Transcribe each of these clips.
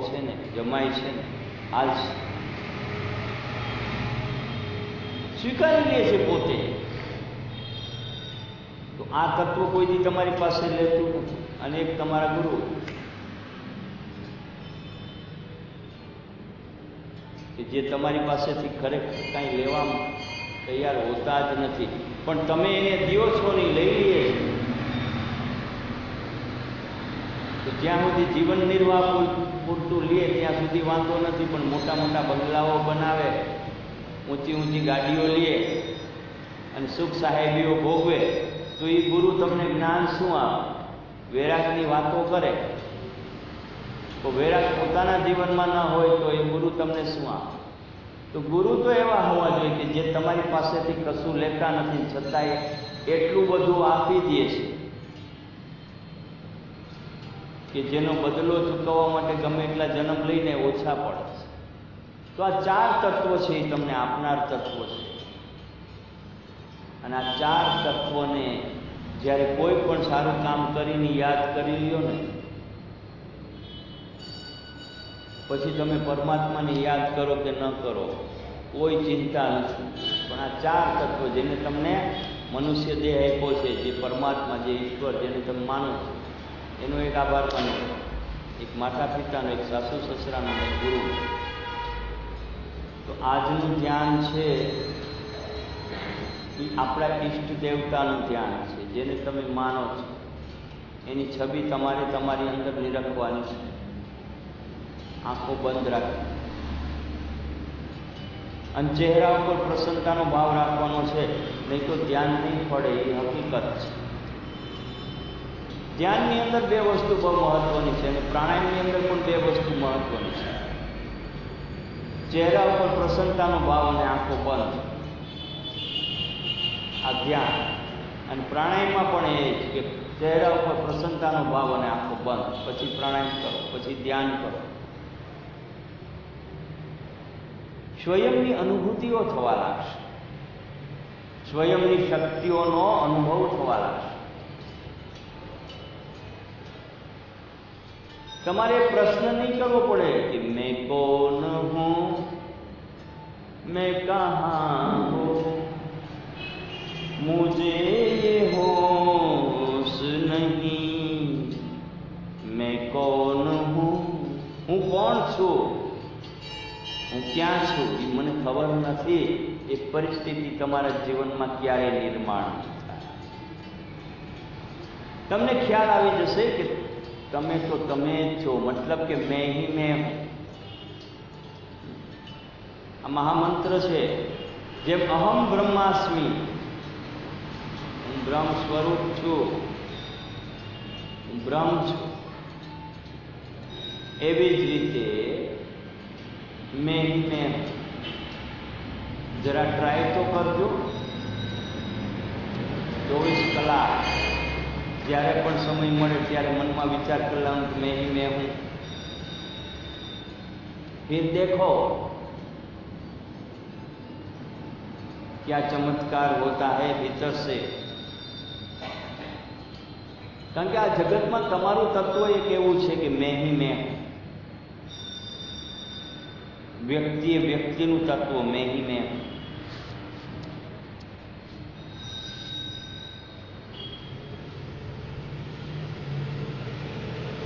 છે ને, જમાય છે ને, હાલ સ્વીકારી લે છે પોતે. તો આ તત્વ કોઈથી તમારી પાસે લેતું નથી. અને એક તમારા ગુરુ, કે જે તમારી પાસેથી ખરેખર કાંઈ લેવા તૈયાર હોતા જ નથી, પણ તમે એને દિયો છો નહીં, લઈ લઈએ તો જ્યાં સુધી જીવન નિર્વાહ પૂરતું લે ત્યાં સુધી વાંધો નથી. પણ મોટા મોટા બંગલાઓ બનાવે, ઊંચી ઊંચી ગાડીઓ લે અને સુખ સાહેબીઓ ભોગવે, તો એ ગુરુ તમને જ્ઞાન શું આપે? વૈરાગની વાતો કરે તો વૈરાગ પોતાના જીવનમાં ન હોય તો એ ગુરુ તમને શું આપે? તો ગુરુ તો એવા હોવા જોઈએ કે જે તમારી પાસેથી કશું લેતા નથી, છતાંય એટલું બધું આપી દે છે કે જેનો બદલો ચૂકવવા માટે ગમે એટલા જન્મ લઈને ઓછા પડે છે. તો આ ચાર તત્વો છે એ તમને આપનાર તત્વો છે. અને આ ચાર તત્વોને જ્યારે કોઈ પણ સારું કામ કરીને યાદ કરી લ્યો ને, પછી તમે પરમાત્માને યાદ કરો કે ન કરો કોઈ ચિંતા નથી. પણ આ ચાર તત્વો જેને તમને મનુષ્ય દેહ આપ્યો છે, જે પરમાત્મા, જે ઈશ્વર, જેને તમે માનો છો, એનો એક આભાર માનો, એક માતા પિતાનો, એક સાસુ સસરાનો, એક ગુરુ. તો આજનું ધ્યાન છે એ આપણા ઈષ્ટ દેવતાનું ધ્યાન છે, જેને તમે માનો છો. એની છબી તમારે તમારી અંદર નિરખવાની છે. આંખો બંધ રાખી અને ચહેરા ઉપર પ્રસન્નતાનો ભાવ રાખવાનો છે, નહીં તો ધ્યાન નહીં પડે. એ હકીકત છે. ધ્યાનની અંદર બે વસ્તુ બહુ મહત્વની છે અને પ્રાણાયામની અંદર પણ બે વસ્તુ મહત્વની છે. ચહેરા ઉપર પ્રસન્નતાનો ભાવ અને આંખો બંધ, આ ધ્યાન. અને પ્રાણાયામમાં પણ એ જ કે ચહેરા ઉપર પ્રસન્નતાનો ભાવ અને આંખો બંધ, પછી પ્રાણાયામ કરો, પછી ધ્યાન કરો. સ્વયંની અનુભૂતિઓ થવા લાગશે, સ્વયંની શક્તિઓનો અનુભવ થવા લાગશે. તમારે પ્રશ્ન નહીં કરવો પડે કે મેં કોણ હું, મેં કહાં હું, મુझे ये होश नहीं, मैं कौन હું, હું કોણ છું, હું ક્યાં છું એ મને ખબર નથી. એ પરિસ્થિતિ તમારા જીવનમાં ક્યારે નિર્માણ થાય? તમને ખ્યાલ આવી જશે કે તમે તો તમે જ છો, મતલબ કે મેં હી મેં હું. આ મહામંત્ર છે. જેમ અહમ બ્રહ્માસ્મિ, હું બ્રહ્મ સ્વરૂપ છું, હું બ્રહ્મ છું, એવી જ રીતે મેં હી મેં હું. જરા ટ્રાય તો કરજો. 24 કલાક જ્યારે પણ સમય મળે ત્યારે મનમાં વિચાર કરવાનો કે મેં હી મેં હું. फिर देखो क्या चमत्कार होता है भीतर से. કારણ કે આ જગતમાં તમારું તત્વ એક એવું છે કે મેં હી મેં હું. વ્યક્તિ એ વ્યક્તિનું તત્વ મેં હી મેં હું.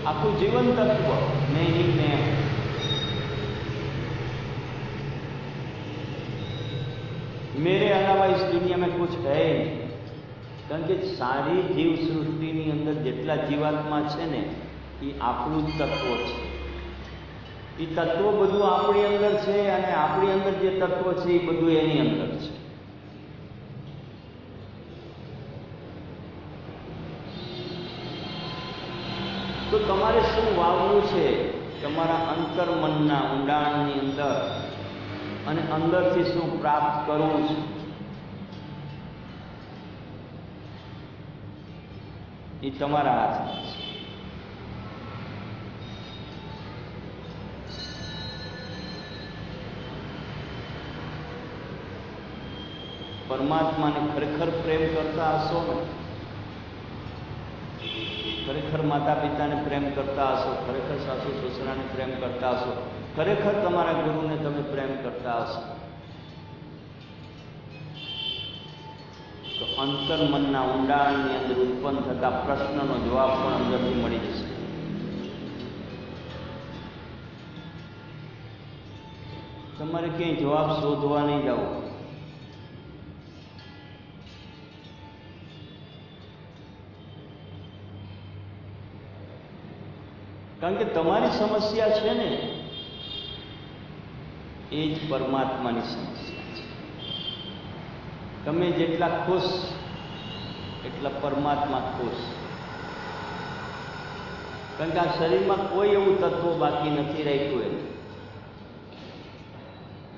આખું જીવન તત્વ મેં હી મેં હું. मेरे अलावा इस दुनिया में कुछ है नहीं. કારણ કે સારી જીવ સૃષ્ટિની અંદર જેટલા જીવાત્મા છે ને એ આપણું જ તત્વ છે. એ તત્વ બધું આપણી અંદર છે અને આપણી અંદર જે તત્વ છે એ બધું એની અંદર છે. તો તમારે શું વાવવું છે તમારા અંતર્મનના ઊંડાણની અંદર, અને અંદરથી શું પ્રાપ્ત કરવું છે એ તમારા હાથમાં છે. પરમાત્માને ખરેખર પ્રેમ કરતા હશો ને, ખરેખર માતા પિતાને પ્રેમ કરતા હશો, ખરેખર સાસુ સસરાને પ્રેમ કરતા હશો, ખરેખર તમારા ગુરુને તમે પ્રેમ કરતા હશો, તો અંતર્મનના ઊંડાણની અંદર ઉત્પન્ન થતા પ્રશ્નનો જવાબ પણ અંદરથી મળી જશે. તમારે ક્યાંય જવાબ શોધવા નહીં જવું. કારણ કે તમારી સમસ્યા છે ને એ જ પરમાત્માની સમસ્યા છે. તમે જેટલા ખુશ એટલા પરમાત્મા ખુશ. કારણ કે આ શરીરમાં કોઈ એવું તત્વ બાકી નથી રાખ્યું એને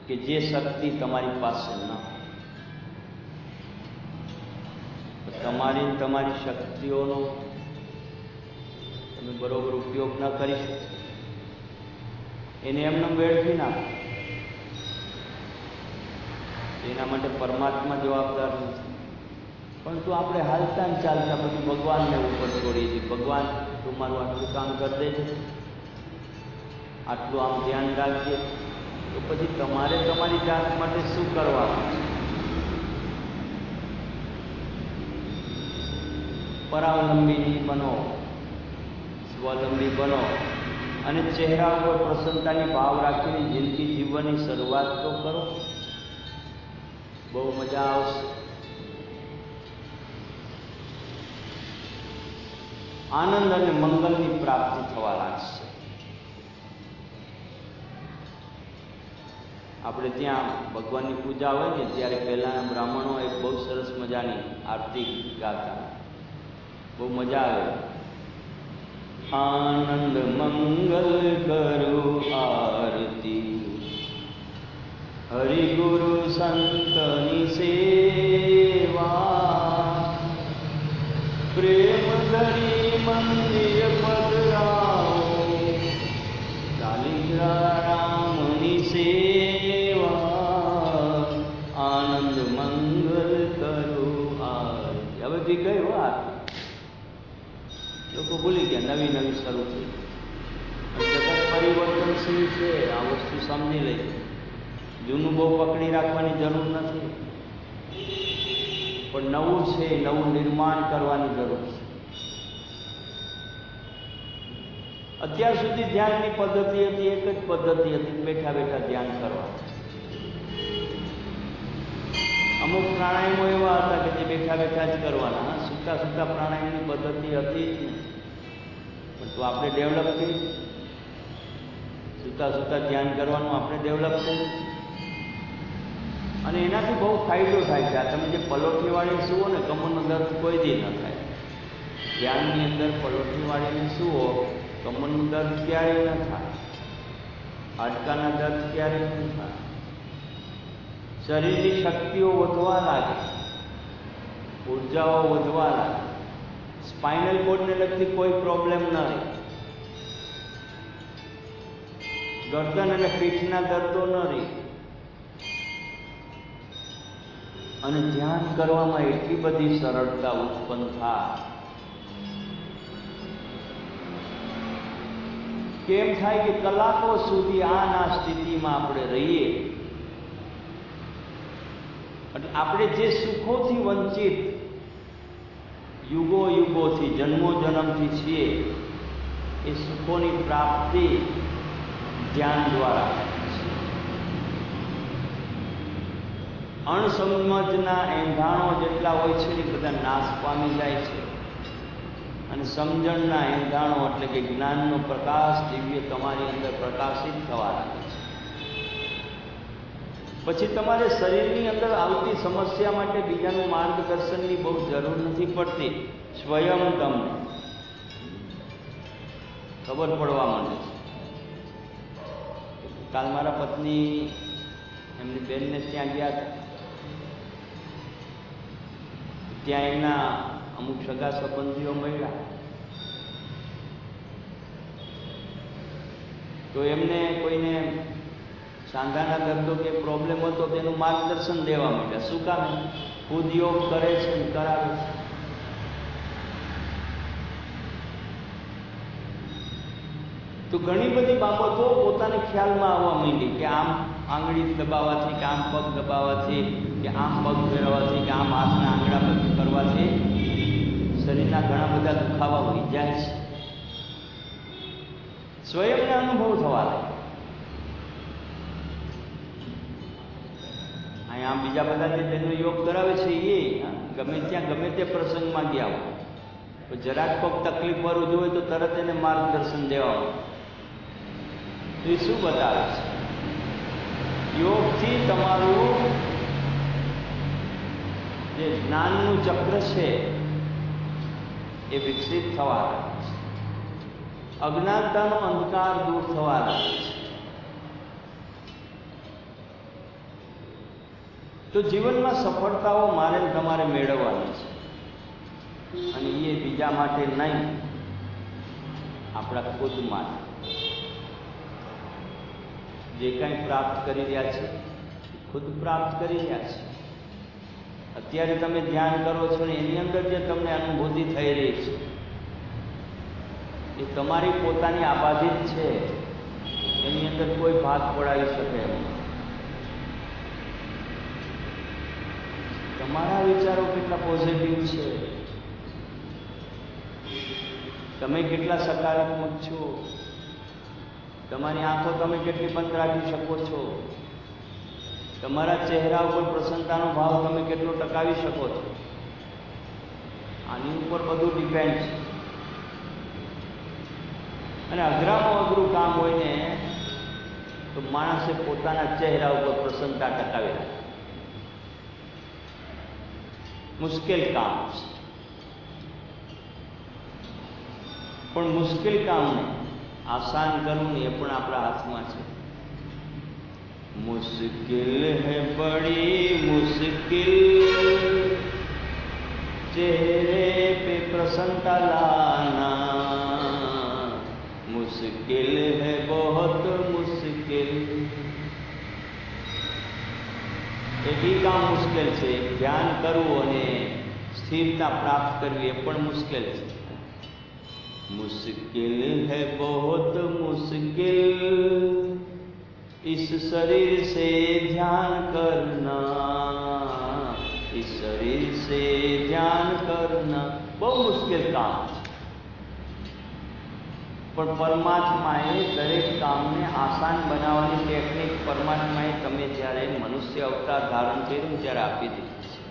કે જે શક્તિ તમારી પાસે ન હોય. તમારી શક્તિઓનો તમે બરોબર ઉપયોગ ન કરી શકો, એને એમને વેડફી નાખો. એના માટે પરમાત્મા જવાબદાર નથી. પરંતુ આપણે હાલતા ને ચાલતા બધું ભગવાનને ઉપર છોડીએ છીએ. ભગવાન તું મારું આટલું કામ કરી દેજે, આટલું આમ ધ્યાન રાખજે. તો પછી તમારે તમારી જાત માટે શું કરવાનું છે? પરાવલંબી બનો, સ્વલંબી બનો અને ચહેરા ઉપર પ્રસન્નતાની ભાવ રાખીને જિંદગી જીવવાની શરૂઆત તો કરો. બહુ મજા આવશે. આનંદ અને મંગલની પ્રાપ્તિ થવા લાગશે. આપણે ત્યાં ભગવાનની પૂજા હોય ને ત્યારે પહેલાના બ્રાહ્મણો એક બહુ સરસ મજાની આરતી ગાતા, બહુ મજા આવે. આનંદ મંગલ કરું આરતી, હરિ ગુરુ સંતની સેવા, પ્રેમ ધરી મંદિર પધરાવો, ચાલીસા રામની સેવા, આનંદ મંગલ કરું આરતી. હવે બી ગઈ વાત લોકો ભૂલી ગયા, નવી નવી શરૂ થઈ. જગત પરિવર્તનશીલ છે, આ વસ્તુ સમજી લઈ. જૂનું બહુ પકડી રાખવાની જરૂર નથી, પણ નવું છે નવું નિર્માણ કરવાની જરૂર છે. અત્યાર સુધી ધ્યાનની પદ્ધતિ હતી, એક જ પદ્ધતિ હતી, બેઠા બેઠા ધ્યાન કરવા. અમુક પ્રાણાયામો એવા હતા કે જે બેઠા બેઠા જ કરવાના. સૂતા સૂતા પ્રાણાયામની પદ્ધતિ હતી જ નહીં, પણ તો આપણે ડેવલપ કરી. સૂતા સૂતા ધ્યાન કરવાનું આપણે ડેવલપ કર્યું અને એનાથી બહુ ફાયદો થાય છે. આ તમે જે પલોઠી વાળીને સુવો ને, કમરનો દર્દ કોઈ દી ન થાય. ધ્યાનની અંદર પલોઠી વાળીને સુવો, કમરનું દર્દ ક્યારેય ન થાય, હાડકાના દર્દ ક્યારેય ન થાય. શરીરની શક્તિઓ વધવા લાગે, ઉર્જાઓ વધવા લાગે. સ્પાઇનલ કોર્ડને લગતી કોઈ પ્રોબ્લેમ ન રહે, ગરદન અને પીઠના દર્દો ન રહે. અને ધ્યાન કરવામાં એટલી બધી સરળતા ઉત્પન્ન થાય. કેમ થાય કે કલાકો સુધી આ સ્થિતિમાં આપણે રહીએ, એટલે આપણે જે સુખોથી વંચિત યુગો યુગોથી, જન્મો જન્મથી છીએ, એ સુખોની પ્રાપ્તિ ધ્યાન દ્વારા. અણસમજના એંધાણો જેટલા હોય છે એ બધા નાશ પામી જાય છે અને સમજણના એંધાણો એટલે કે જ્ઞાનનો પ્રકાશ દિવ્ય તમારી અંદર પ્રકાશિત થવા લાગે છે. પછી તમારે શરીરની અંદર આવતી સમસ્યા માટે બીજાનું માર્ગદર્શનની બહુ જરૂર નથી પડતી. સ્વયં તમને ખબર પડવા માંડે છે. કાલ મારા પત્ની એમની બેનને ત્યાં ગયા હતા. ત્યાં એમના અમુક સગા સંબંધીઓ મળ્યા, તો એમને કોઈને સાંધાના દર્દો કે પ્રોબ્લેમ હતો તેનું માર્ગદર્શન દેવા માંડ્યા. શું કામ? ખુદ યોગ કરે છે અને કરાવે છે. તો ઘણી બધી બાબતો પોતાને ખ્યાલમાં આવવા માંડી કે આમ આંગળી દબાવવાથી, કે આમ પગ દબાવવાથી, કે આમ પગ ફેરવવાથી, કે આમ હાથના આંગળા કરવાથી શરીરના ઘણા બધા દુખાવા હોઈ જાય છે. સ્વયંને અનુભવ થવા લાગે. અહીંયા બીજા બધા જે જેનો યોગ કરાવે છે એ ગમે ત્યાં ગમે તે પ્રસંગમાં ગયા હોય તો જરાક પગ તકલીફ વાળું જોઈએ તો તરત એને માર્ગદર્શન દેવાનું. એ શું બતાવે છે? યોગથી તમારું જે જ્ઞાનનું ચક્ર છે એ વિકસિત થવા લાગે છે. અજ્ઞાનતાનો અંધકાર દૂર થવા લાગે છે. તો જીવનમાં સફળતાઓ મારે તમારે મેળવવાની છે, અને એ બીજા માટે નહીં, આપણા ખુદ માટે. જે કંઈ પ્રાપ્ત કરી રહ્યા છે ખુદ પ્રાપ્ત કરી રહ્યા છે. અત્યારે તમે ધ્યાન કરો છો ને એની અંદર જે તમને અનુભૂતિ થઈ રહી છે એ તમારી પોતાની આબાધિત છે. એની અંદર કોઈ ભાગ પડાવી શકે એમ. તમારા વિચારો કેટલા પોઝિટિવ છે, તમે કેટલા સકારાત્મક છો, તમારી આંખો તમે કેટલી બંધ રાખી શકો છો, તમારા ચહેરા ઉપર પ્રસન્નતાનો ભાવ તમે કેટલો ટકાવી શકો છો, આની ઉપર બધું ડિપેન્ડ છે. અને અઘરામાં અઘરું કામ હોય ને તો માણસે પોતાના ચહેરા ઉપર પ્રસન્નતા ટકાવી રાખે. મુશ્કેલ કામ છે, પણ મુશ્કેલ કામને આસાન કરવું ને એ પણ આપણા હાથમાં છે. મુશ્किल है बड़ी मुश्किल चेहरे पे प्रसन्नता लाना, मुश्किल है बहुत मुश्किल. એક કામ મુશ્કેલ છે, ધ્યાન કરવું અને સ્થિરતા પ્રાપ્ત કરવી એ પણ મુશ્કેલ છે. मुश्किल है बहुत मुश्किल इस शरीर से ध्यान करना, इस शरीर से ध्यान करना બહુ મુશ્કેલ કામ છે. પણ પરમાત્માએ દરેક કામને આસાન બનાવવાની ટેકનિક પરમાત્માએ તમે જ્યારે મનુષ્ય અવતાર ધારણ કર્યું ત્યારે આપી દીધી છે.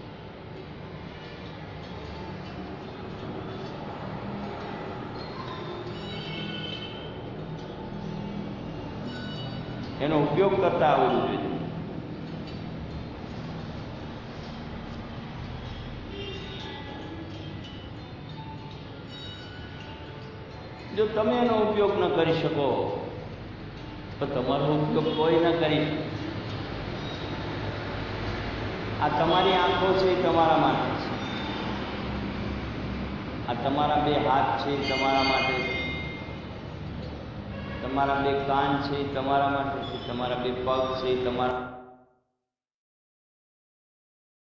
એનો ઉપયોગ કરતા આવડવું જોઈએ. જો તમે એનો ઉપયોગ ન કરી શકો તો તમારો ઉપયોગ કોઈ ન કરી શકે. આ તમારી આંખો છે એ તમારા માટે છે, આ તમારા બે હાથ છે એ તમારા માટે છે, તમારા બે કાન છે એ તમારા માટે છે, તમારા બે પગ છે એ તમારા